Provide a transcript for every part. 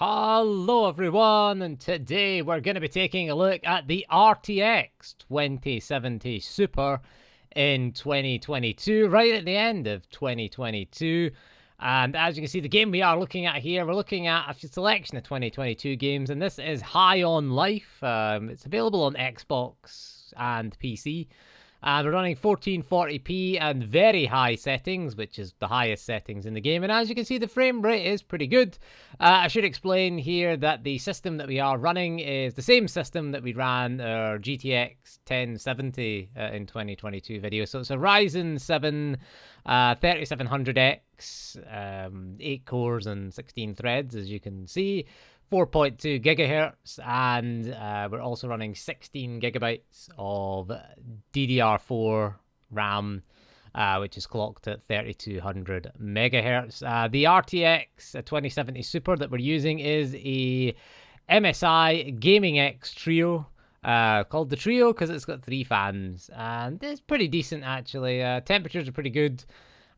Hello everyone, and today we're going to be taking a look at the RTX 2070 Super in 2022, right at the end of 2022. And as you can see, the game we are looking at here, we're looking at a selection of 2022 games, and this is High on Life. It's available on Xbox and PC. We're running 1440p and very high settings, which is the highest settings in the game. And as you can see, the frame rate is pretty good. I should explain here that the system that we are running is the same system that we ran our GTX 1070 in 2022 video. So it's a Ryzen 7 3700X, 8 cores and 16 threads, as you can see. 4.2 gigahertz, and we're also running 16 gigabytes of DDR4 RAM, which is clocked at 3200 megahertz. The RTX 2070 Super that we're using is a MSI Gaming X Trio, called the Trio because it's got 3 fans, and it's pretty decent actually. Temperatures are pretty good.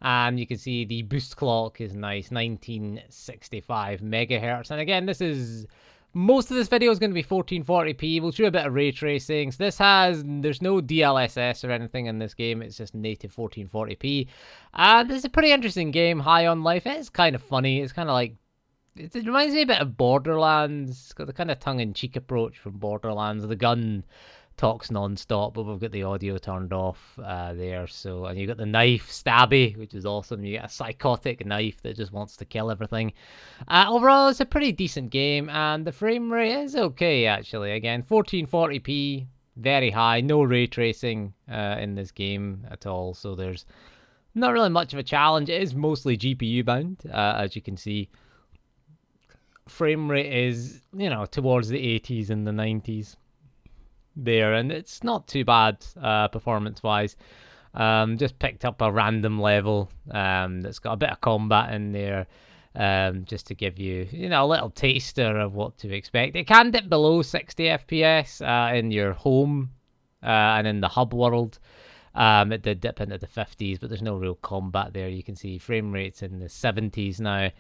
You can see the boost clock is nice, 1965 megahertz. And again, most of this video is going to be 1440p. We'll do a bit of ray tracing. So there's no DLSS or anything in this game. It's just native 1440p. And it's a pretty interesting game, High on Life. It's kind of funny. It's kind of like, it reminds me a bit of Borderlands. It's got the kind of tongue-in-cheek approach from Borderlands. The gun talks non-stop, but we've got the audio turned off there. So, and you got the knife stabby, which is awesome. You get a psychotic knife that just wants to kill everything. Overall, it's a pretty decent game, and the frame rate is okay actually. Again, 1440p, very high, no ray tracing in this game at all. So there's not really much of a challenge. It is mostly GPU bound, as you can see. Frame rate is, towards the 80s and the 90s. There, and it's not too bad performance wise. Just picked up a random level that's got a bit of combat in there, just to give you a little taster of what to expect. It can dip below 60 FPS in your home and in the hub world. It did dip into the 50s, but there's no real combat there. You can see frame rates in the 70s now.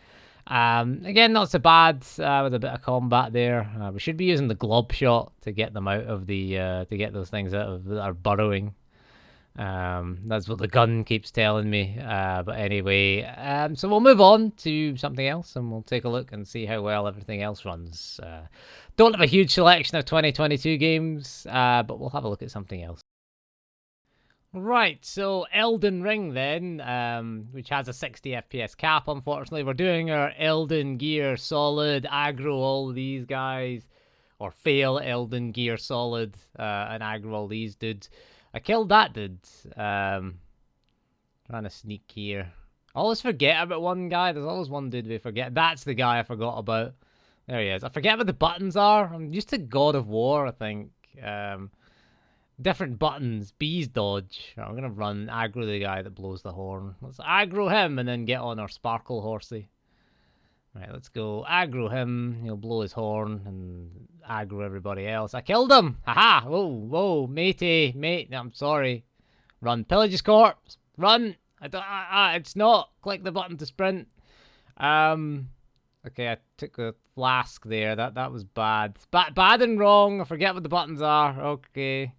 Again, not so bad with a bit of combat there. We should be using the glob shot to get them out of to get those things out of that are burrowing. That's what the gun keeps telling me. But anyway, so we'll move on to something else, and we'll take a look and see how well everything else runs. Don't have a huge selection of 2022 games, but we'll have a look at something else. Right, so Elden Ring then, which has a 60 FPS cap, unfortunately. We're doing our Elden Gear Solid, aggro all these guys, or fail Elden Gear Solid, and aggro all these dudes. I killed that dude. Trying to sneak here. I always forget about one guy. There's always one dude we forget. That's the guy I forgot about. There he is. I forget what the buttons are. I'm used to God of War, I think. Different buttons. Bees dodge. I'm going to run aggro the guy that blows the horn. Let's aggro him and then get on our sparkle horsey. Right, let's go aggro him. He'll blow his horn and aggro everybody else. I killed him. Haha. Whoa, matey. Mate, I'm sorry. Run. Pillage his corpse. Run. It's not. Click the button to sprint. Okay, I took a flask there. That was bad. Bad and wrong. I forget what the buttons are. Okay.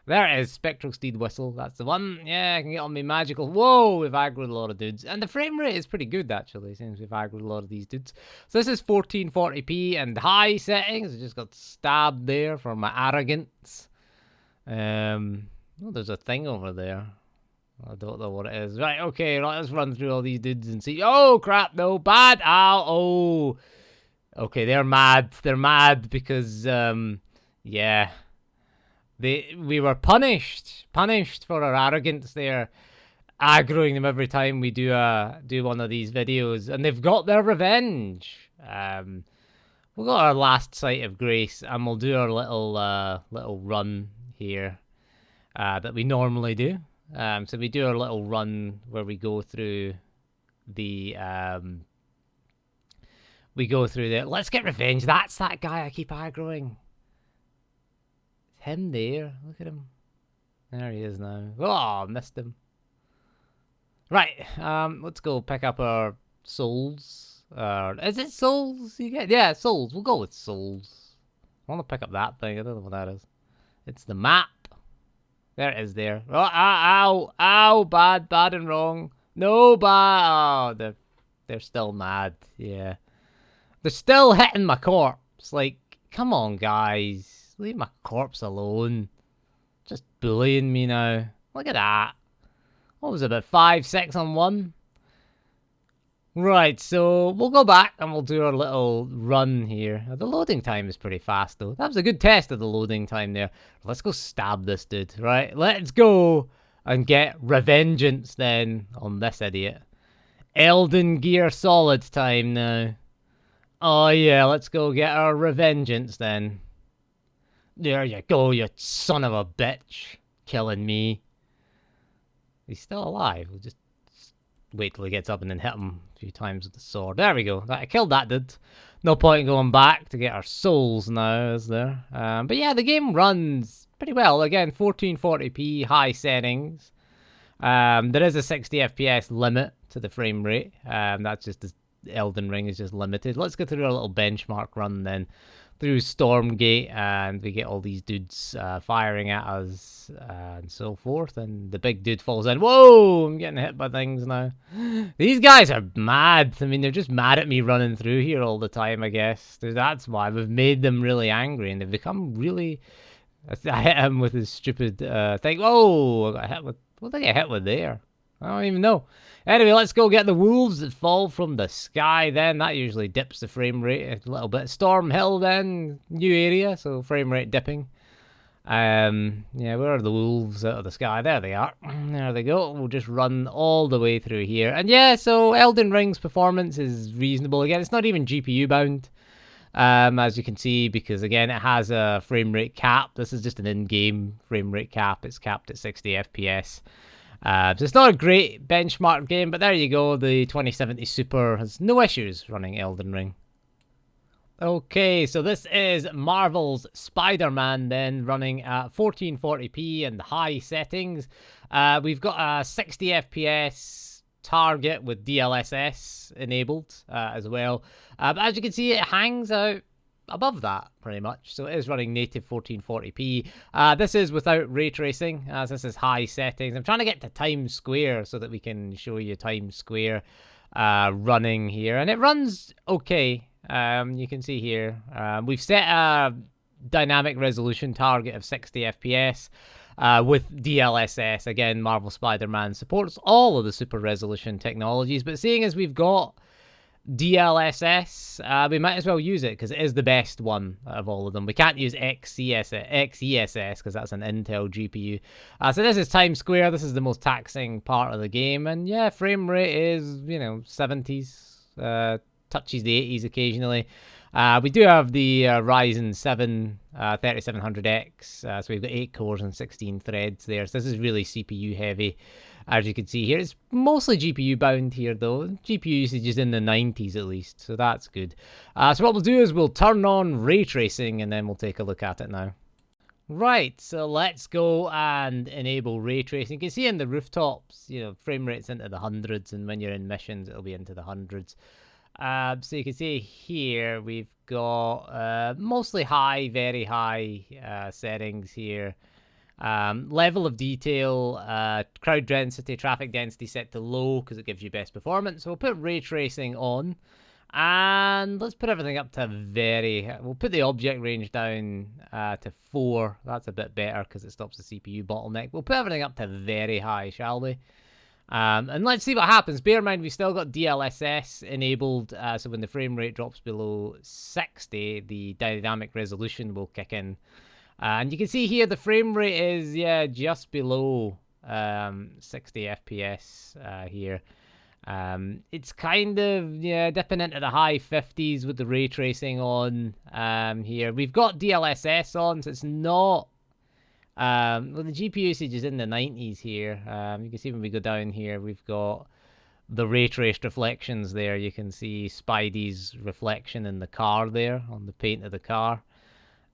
There it is, Spectral Steed Whistle. That's the one. Yeah, I can get on me magical. Whoa, we've aggroed a lot of dudes. And the frame rate is pretty good, actually, since we've aggroed a lot of these dudes. So this is 1440p and high settings. I just got stabbed there for my arrogance. Oh, there's a thing over there. I don't know what it is. Right, okay, right, let's run through all these dudes and see. Oh, crap, no, bad. Ow, oh. Okay, they're mad. They're mad because, yeah. We were punished for our arrogance there, aggroing them every time we do one of these videos, and they've got their revenge. We've got our last sight of grace, and we'll do our little run here that we normally do. So we do our little run where we go through the let's get revenge. That's that guy I keep aggroing. Him there. Look at him. There he is now. Oh, missed him. Right. Let's go pick up our souls. Is it souls you get? Yeah, souls. We'll go with souls. I want to pick up that thing. I don't know what that is. It's the map. There it is there. Oh, ow, ow, bad and wrong. No, bad. Oh, they're still mad. Yeah. They're still hitting my corpse. Like, come on, guys. Leave my corpse alone. Just bullying me now. Look at that. What was it, about 5, 6 on 1? Right, so we'll go back and we'll do our little run here. The loading time is pretty fast, though. That was a good test of the loading time there. Let's go stab this dude, right? Let's go and get revengeance then on this idiot. Elden Gear Solid time now. Oh, yeah, let's go get our revengeance then. There you go, you son of a bitch. Killing me. He's still alive. We'll just wait till he gets up and then hit him a few times with the sword. There we go. I killed that dude. No point in going back to get our souls now, is there? But yeah, the game runs pretty well. Again, 1440p, high settings. There is a 60 FPS limit to the frame rate. That's just Elden Ring is just limited. Let's go through a little benchmark run then through Stormgate, and we get all these dudes firing at us and so forth, and the big dude falls in. Whoa, I'm getting hit by things now. These guys are mad. I mean, they're just mad at me running through here all the time, I guess. That's why we've made them really angry, and they've become really... I hit him with his stupid thing. Whoa, I got hit with... What did I get hit with there? I don't even know. Anyway, let's go get the wolves that fall from the sky then. That usually dips the frame rate a little bit. Storm Hill then, new area, so frame rate dipping. Yeah, where are the wolves out of the sky? There they are. There they go. We'll just run all the way through here. And yeah, so Elden Ring's performance is reasonable. Again, it's not even GPU bound, as you can see, because again, it has a frame rate cap. This is just an in-game frame rate cap. It's capped at 60 FPS. So it's not a great benchmark game, but there you go. The 2070 Super has no issues running Elden Ring. Okay, so this is Marvel's Spider-Man then, running at 1440p and high settings. We've got a 60 FPS target with DLSS enabled as well. But as you can see, it hangs out above that pretty much, so it is running native 1440p. This is without ray tracing, as this is high settings. I'm trying to get to Times Square so that we can show you Times Square running here, and it runs okay. You can see here we've set a dynamic resolution target of 60 FPS with DLSS. Again, Marvel Spider-Man supports all of the super resolution technologies, but seeing as we've got DLSS, we might as well use it because it is the best one out of all of them. We can't use XESS because that's an Intel GPU. So this is Times Square. This is the most taxing part of the game, and yeah, frame rate is 70s, touches the 80s occasionally. We do have the Ryzen 7 3700X, so we've got 8 cores and 16 threads there. So this is really CPU heavy. As you can see here, it's mostly GPU bound here though. GPU usage is in the 90s at least, so that's good. So what we'll do is we'll turn on ray tracing and then we'll take a look at it now. Right, so let's go and enable ray tracing. You can see in the rooftops, frame rates into the hundreds, and when you're in missions, it'll be into the hundreds. So you can see here we've got mostly high, very high settings here. Level of detail, crowd density, traffic density set to low because it gives you best performance. So we'll put ray tracing on, and let's put everything up to we'll put the object range down to 4. That's a bit better because it stops the CPU bottleneck. We'll put everything up to very high, shall we? And let's see what happens. Bear in mind, we've still got DLSS enabled, so when the frame rate drops below 60, the dynamic resolution will kick in. And you can see here the frame rate is, just below 60 FPS here. It's kind of, dipping into the high 50s with the ray tracing on here. We've got DLSS on, so it's not... well, the GPU usage is in the 90s here. You can see when we go down here, we've got the ray traced reflections there. You can see Spidey's reflection in the car there, on the paint of the car.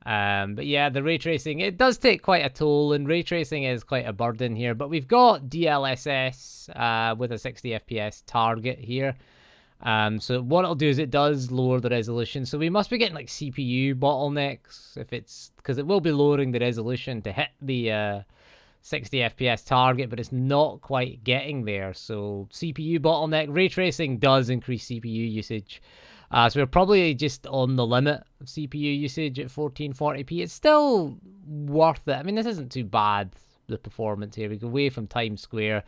But yeah, the ray tracing, it does take quite a toll, and ray tracing is quite a burden here. But we've got DLSS with a 60 FPS target here. So what it'll do is it does lower the resolution. So we must be getting like CPU bottlenecks if it's because it will be lowering the resolution to hit the 60 FPS target, but it's not quite getting there. So CPU bottleneck. Ray tracing does increase CPU usage. So we're probably just on the limit of CPU usage at 1440p. It's still worth it. I mean, this isn't too bad, the performance here. We go away from Times Square.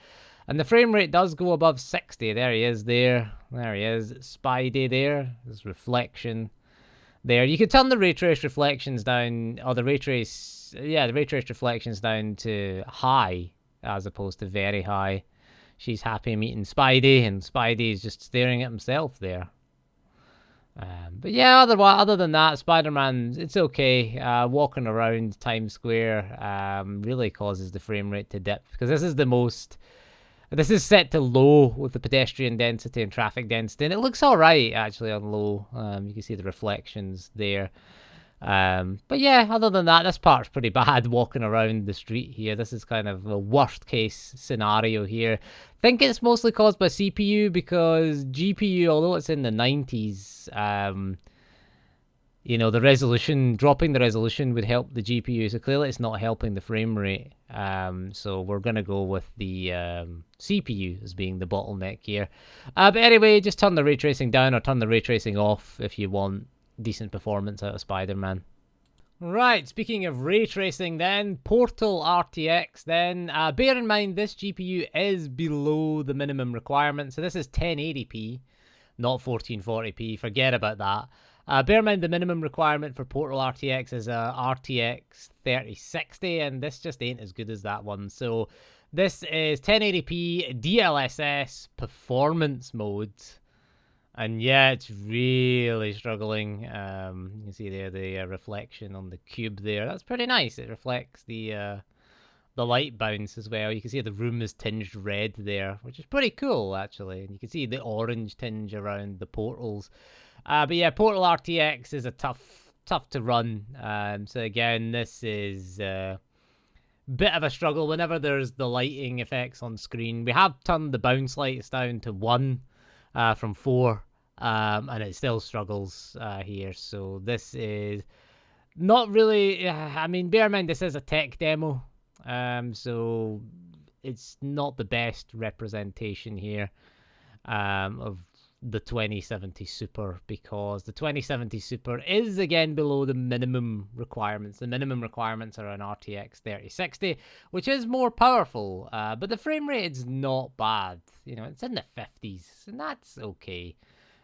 And the frame rate does go above 60. There he is there. There he is. Spidey there. His reflection there. You could turn the ray trace reflections down, or the ray trace reflections down to high as opposed to very high. She's happy meeting Spidey, and Spidey is just staring at himself there. But yeah, other than that, Spider-Man, it's okay. Walking around Times Square really causes the frame rate to dip because this is set to low with the pedestrian density and traffic density, and it looks all right actually on low. You can see the reflections there. But yeah, other than that, this part's pretty bad walking around the street here. This is kind of a worst case scenario here. I think it's mostly caused by CPU because GPU, although it's in the 90s, you know, the resolution, dropping the resolution would help the GPU. So clearly it's not helping the frame rate. So we're going to go with the CPU as being the bottleneck here. But anyway, just turn the ray tracing down or turn the ray tracing off if you want decent performance out of Spider-Man. Right, speaking of ray tracing then, Portal RTX then. Bear in mind this GPU is below the minimum requirement. So this is 1080p, not 1440p. Forget about that. Bear in mind the minimum requirement for Portal RTX is a RTX 3060, and this just ain't as good as that one. So this is 1080p DLSS performance mode. And yeah, it's really struggling. You can see there the reflection on the cube there. That's pretty nice. It reflects the light bounce as well. You can see the room is tinged red there, which is pretty cool actually. And you can see the orange tinge around the portals. But yeah, Portal RTX is a tough to run. So again, this is a bit of a struggle whenever there's the lighting effects on screen. We have turned the bounce lights down to 1. From 4, and it still struggles here. So this is not really. I mean, bear in mind this is a tech demo, so it's not the best representation here of the 2070 Super, because the 2070 Super is again below the minimum requirements. The minimum requirements are an RTX 3060, which is more powerful, but the frame rate is not bad. You know, it's in the 50s, and that's okay.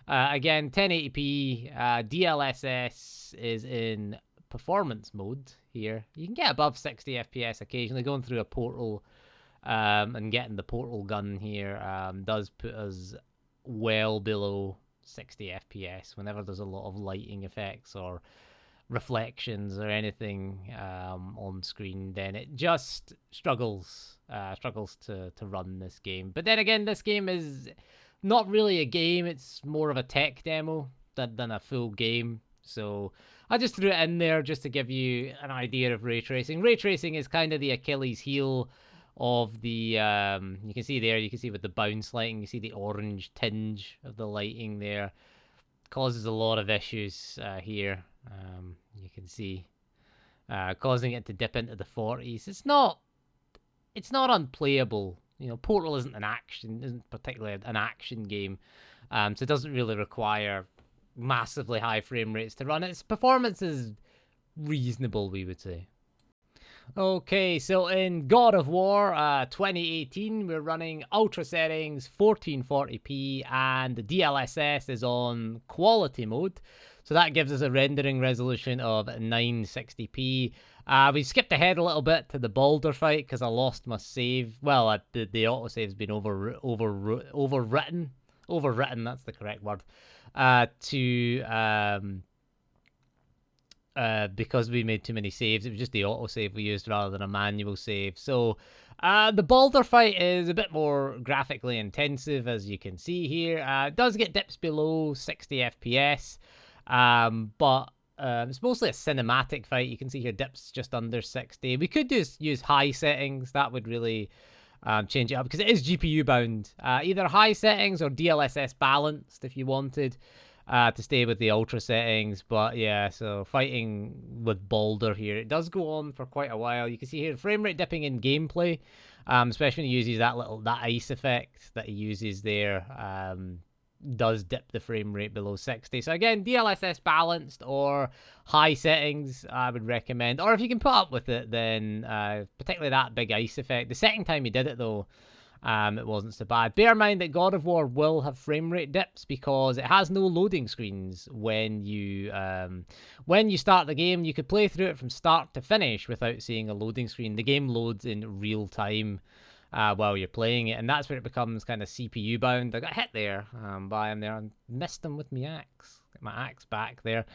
Again, 1080p, DLSS is in performance mode here. You can get above 60 FPS occasionally. Going through a portal and getting the portal gun here does put us well below 60 FPS whenever there's a lot of lighting effects or reflections or anything on screen. Then it just struggles to run this game. But then again, this game is not really a game. It's more of a tech demo than a full game. So I just threw it in there just to give you an idea of ray tracing. Ray tracing is kind of the Achilles heel of the you can see there, you can see with the bounce lighting, you see the orange tinge of the lighting there causes a lot of issues here. You can see causing it to dip into the 40s. It's not unplayable. You know, Portal isn't particularly an action game, so it doesn't really require massively high frame rates to run. Its performance is reasonable, we would say. Okay, so in God of War 2018, we're running ultra settings, 1440p, and the DLSS is on quality mode. So that gives us a rendering resolution of 960p. We skipped ahead a little bit to the Baldur fight because I lost my save. Well, the autosave's been overwritten. That's the correct word. Because we made too many saves. It was just the autosave we used rather than a manual save. So the Baldur fight is a bit more graphically intensive, as you can see here. It does get dips below 60 FPS, but it's mostly a cinematic fight. You can see here dips just under 60. We could just use high settings. That would really change it up because it is GPU bound. Either high settings or DLSS balanced if you wanted to stay with the ultra settings. But yeah, so fighting with Balder here, it does go on for quite a while. You can see here frame rate dipping in gameplay, especially when he uses that ice effect that he uses there. Does dip the frame rate below 60. So again, DLSS balanced or high settings I would recommend. Or if you can put up with it, then particularly that big ice effect. The second time you did it though, it wasn't so bad. Bear in mind that God of War will have frame rate dips because it has no loading screens when you start the game. You could play through it from start to finish without seeing a loading screen. The game loads in real time while you're playing it, and that's where it becomes kind of CPU bound. I got hit there by him there. I missed him with my axe. Get my axe back there.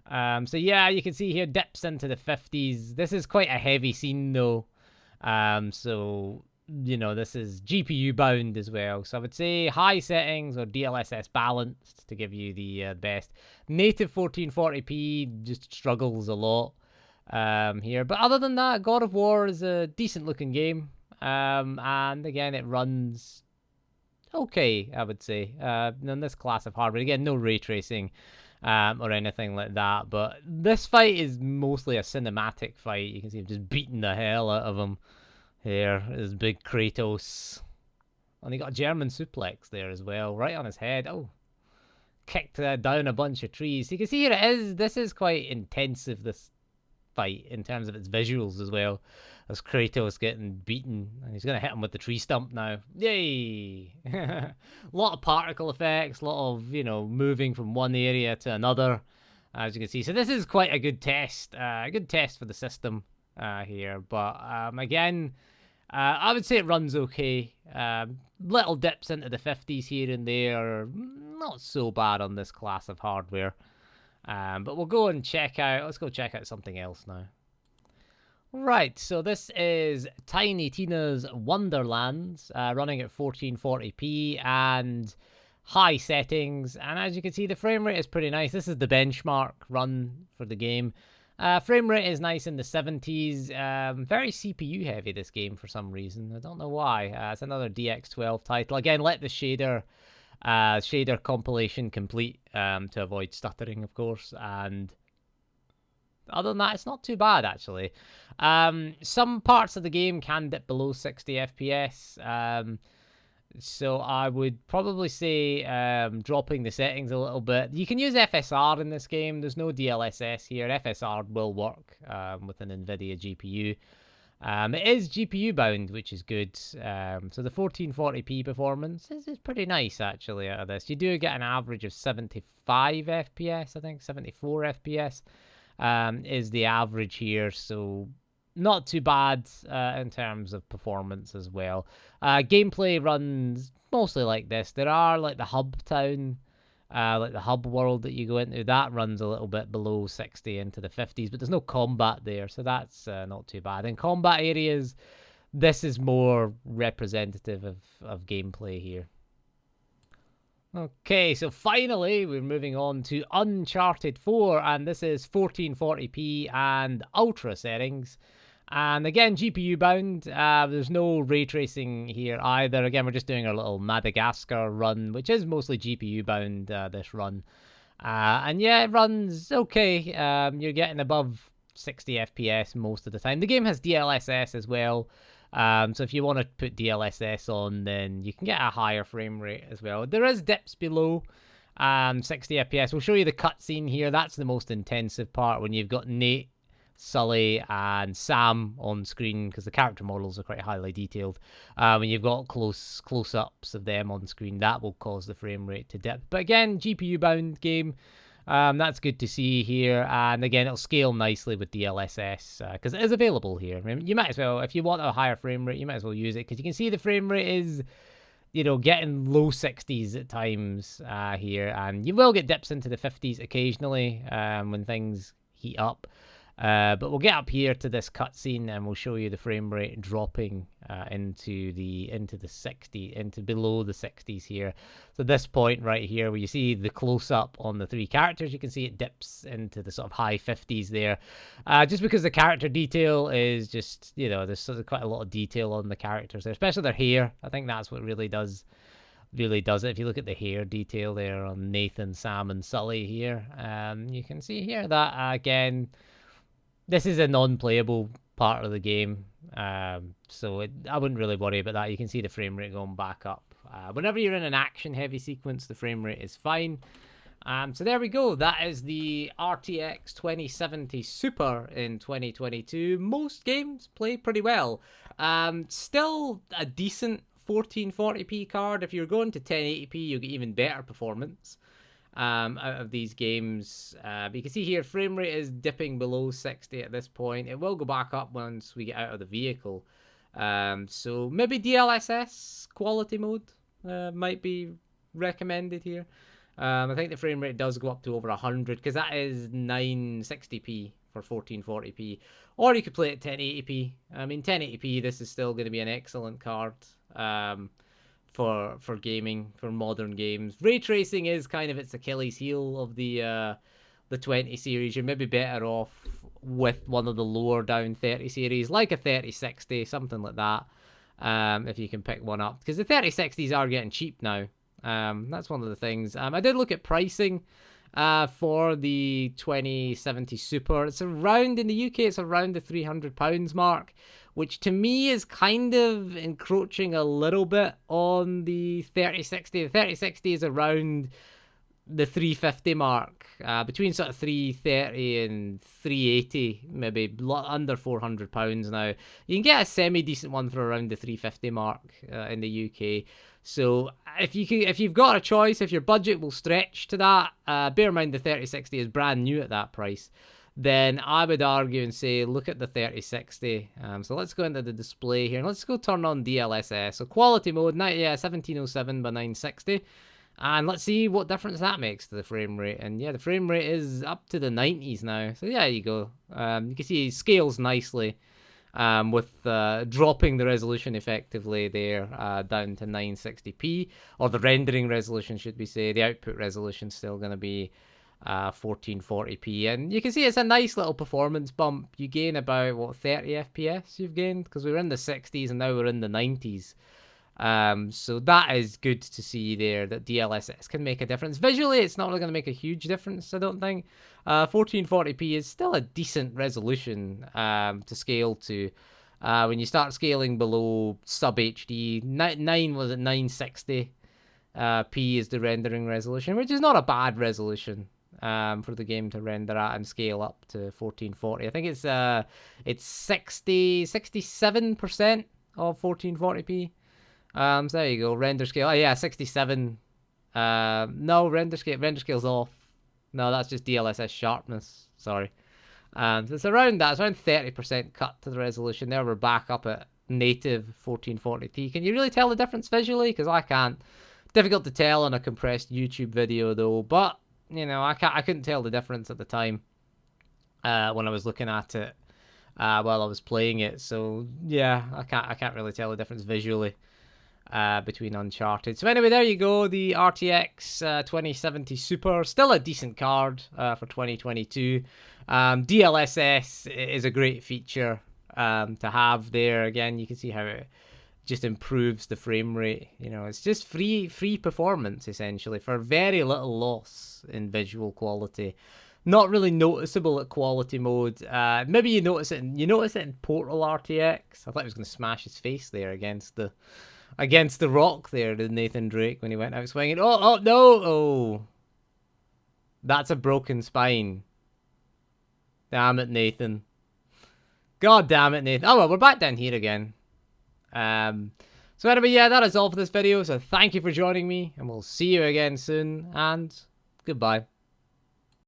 So yeah, you can see here dips into the 50s. This is quite a heavy scene though. So you know, this is GPU bound as well. So I would say high settings or DLSS balanced to give you the best. Native 1440p just struggles a lot here. But other than that, God of War is a decent looking game. And again, it runs okay, I would say. In this class of hardware, again, no ray tracing or anything like that. But this fight is mostly a cinematic fight. You can see him just beating the hell out of him. Here is big Kratos. And he got a German suplex there as well, right on his head. Oh, kicked down a bunch of trees. You can see here it is. This is quite intensive, this fight, in terms of its visuals as well. As Kratos getting beaten, and he's going to hit him with the tree stump now. Yay! A lot of particle effects, a lot of, you know, moving from one area to another, as you can see. So this is quite a good test for the system here. But again, I would say it runs okay. Little dips into the 50s here and there, not so bad on this class of hardware. But we'll go and let's go check out something else now. Right, so this is Tiny Tina's Wonderlands, running at 1440p and high settings. And as you can see, the frame rate is pretty nice. This is the benchmark run for the game. Frame rate is nice in the 70s. Very CPU heavy, this game, for some reason. I don't know why. It's another DX12 title. Again, let the shader compilation complete to avoid stuttering, of course. And other than that, it's not too bad, actually. Some parts of the game can dip below 60 FPS. So I would probably say dropping the settings a little bit. You can use FSR in this game. There's no DLSS here. FSR will work with an NVIDIA GPU. It is GPU bound, which is good. So the 1440p performance is pretty nice, actually, out of this. You do get an average of 75 FPS, I think. 74 FPS is the average here. So not too bad in terms of performance as well. Gameplay runs mostly like this. There are like the hub town, like the hub world that you go into. That runs a little bit below 60 into the 50s, but there's no combat there, so that's not too bad. In combat areas, this is more representative of gameplay here. Okay, so finally we're moving on to Uncharted 4, and this is 1440p and ultra settings. And again, GPU bound. There's no ray tracing here either. Again, we're just doing our little Madagascar run, which is mostly GPU bound, this run. And yeah, it runs okay. You're getting above 60 FPS most of the time. The game has DLSS as well. So if you want to put DLSS on, then you can get a higher frame rate as well. There is dips below 60 FPS. We'll show you the cutscene here. That's the most intensive part, when you've got Nate, Sully, and Sam on screen, because the character models are quite highly detailed. When you've got close-ups of them on screen, that will cause the frame rate to dip. But again, GPU bound game. That's good to see here, and again, it'll scale nicely with DLSS because it is available here. I mean, you might as well, if you want a higher frame rate, you might as well use it, because you can see the frame rate is, you know, getting low 60s at times here, and you will get dips into the 50s occasionally when things heat up. But we'll get up here to this cutscene and we'll show you the frame rate dropping into the 60, into below the 60s here. So this point right here where you see the close up on the three characters, you can see it dips into the sort of high 50s there. Just because the character detail is just, you know, there's sort of quite a lot of detail on the characters there, especially their hair. I think that's what really does it. If you look at the hair detail there on Nathan, Sam, and Sully here, you can see here that again, this is a non-playable part of the game, so I wouldn't really worry about that. You can see the frame rate going back up. Whenever you're in an action-heavy sequence, the frame rate is fine. So there we go. That is the RTX 2070 Super in 2022. Most games play pretty well. Still a decent 1440p card. If you're going to 1080p, you'll get even better performance out of these games. But you can see here, frame rate is dipping below 60 at this point. It will go back up once we get out of the vehicle. So maybe DLSS quality mode might be recommended here. I think the frame rate does go up to over 100 because that is 960p for 1440p. Or you could play it 1080p. I mean, 1080p, this is still going to be an excellent card for gaming, for modern games. Ray tracing is kind of its Achilles heel of the 20 series. You're maybe better off with one of the lower down 30 series, like a 3060, something like that, if you can pick one up. Because the 3060s are getting cheap now. That's one of the things. I did look at pricing for the 2070 Super. It's around, in the UK, it's around the £300 mark, which to me is kind of encroaching a little bit on the 3060. The 3060 is around the 350 mark, between sort of 330 and 380, maybe under £400 now. You can get a semi-decent one for around the 350 mark in the UK. So if you've got a choice, if your budget will stretch to that, bear in mind the 3060 is brand new at that price, then I would argue and say look at the 3060. So let's go into the display here and let's go turn on DLSS. So quality mode, 1707 by 960. And let's see what difference that makes to the frame rate. And yeah, the frame rate is up to the 90s now. So yeah, you go. You can see it scales nicely with dropping the resolution effectively there down to 960p. Or the rendering resolution, should we say. The output resolution is still going to be 1440p. And you can see it's a nice little performance bump. You gain about, what, 30 FPS you've gained? Because we were in the 60s and now we're in the 90s. So that is good to see there, that DLSS can make a difference. Visually, it's not really going to make a huge difference, I don't think. 1440p is still a decent resolution to scale to. When you start scaling below sub HD, 960p is the rendering resolution, which is not a bad resolution for the game to render at and scale up to 1440. I think it's 67% of 1440p. So there you go, render scale. Oh yeah, 67. No, render scale's off. No, that's just DLSS sharpness. Sorry. So it's around that. It's around 30% cut to the resolution. There we're back up at native 1440p. Can you really tell the difference visually? Because I can't. Difficult to tell on a compressed YouTube video though. But you know, I couldn't tell the difference at the time when I was looking at it while I was playing it. So yeah, I can't really tell the difference visually between Uncharted. So anyway, there you go, the RTX 2070 Super, still a decent card for 2022. DLSS is a great feature to have there. Again, you can see how it just improves the frame rate. You know, it's just free performance essentially for very little loss in visual quality. Not really noticeable at quality mode. Maybe you notice it in Portal RTX. I thought he was going to smash his face there against the rock there, did Nathan Drake, when he went out swinging. Oh, no! Oh. That's a broken spine. Damn it, Nathan. God damn it, Nathan. Oh, well, we're back down here again. So anyway, yeah, that is all for this video. So thank you for joining me, and we'll see you again soon, and goodbye.